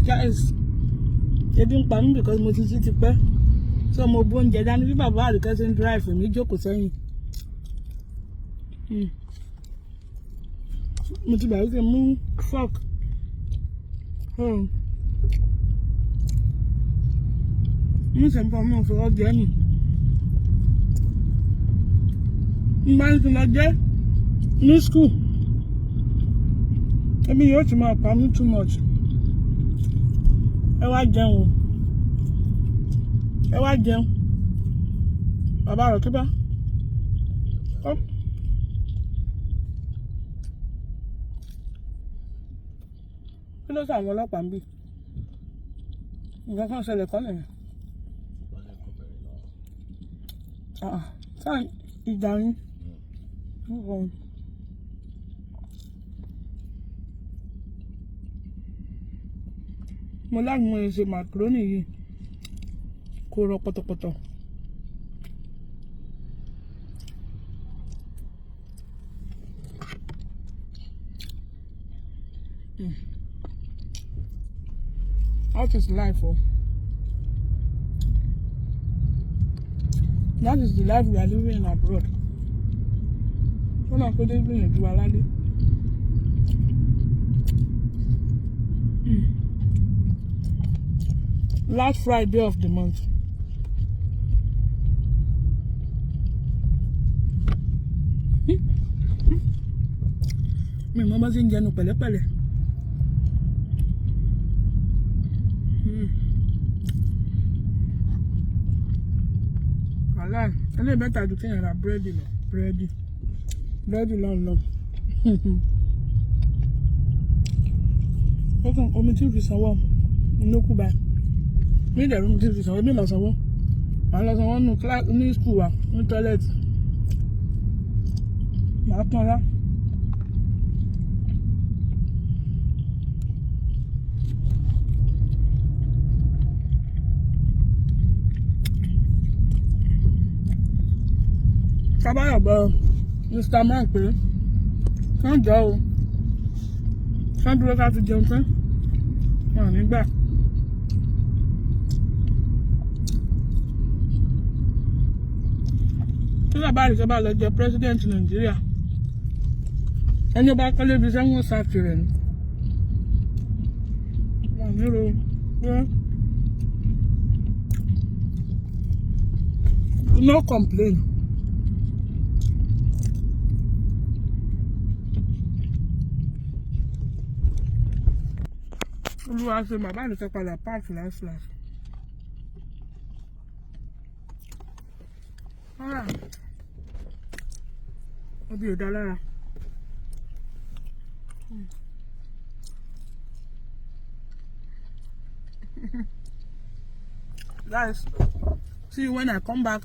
guys, ebi ń pa mí because mo ti jí ti pẹ́. So mo bó oúnjẹ dání bí bàbá Àdùkẹ́ ṣe ń drive mi jókòó sẹ́yìn. Mo ti bàbá ṣe mú fork. Mo ṣe ń bọ̀ mo fọwọ́ jẹ́ nì. Mo máa ń tún lọ jẹ́ ní school. Ebi yóò ti máa pa mí too much. Ẹ wá jẹun o. Ẹ wá jẹun. Bàbá rẹ̀ kíbá. Kí ló sọ àwọn ọlọ́pàá ń bì? Nǹkan kan ṣẹlẹ̀ kọ́ nìyẹn. Sáà ìjà yín. Mo láti mọ ìṣe macaroni yìí kó rọ pọ̀tọ̀pọ̀tọ̀. That is life, oh. That is the life we are living in abroad. Wọ́n náà kó dé gbìyànjú alálé. Last Friday of the month. Mi mọ́ bá ṣe ń jẹnu pẹ̀lẹ́pẹ̀lẹ́. Wàhálà ẹlẹ́yìn mẹ́ta ju kéèyàn ra búrẹ́dì lọ. Búrẹ́dì lọ́nà. Ó kàn omi tí ò fi sanwó ló kú báyìí. Mi ìdẹ̀rù mi tí ò fi sanwó, mi lọ sanwó. Màá lọ sanwó ní skul wa ní tọ́lẹ̀tì. Màá tán lá. Kábàyọ̀ gbọ́ Mr. Man pé kán jọ o, kán dúró ká fi jẹun tán, wọn ò ní gbà. Tí bàbá Àdùkẹ́ bá lọ jẹ president Nàìjíríà, ẹni bá kọ́lé ibi iṣẹ́ wọn sáàkì rẹ̀ ni. Wọn ò ní ro pé no complain. Olúwa ṣe bàbá Àdùkẹ́ padà páàkì láṣìláṣì. Ọbí ò dá lára. Guys, see you when I come back.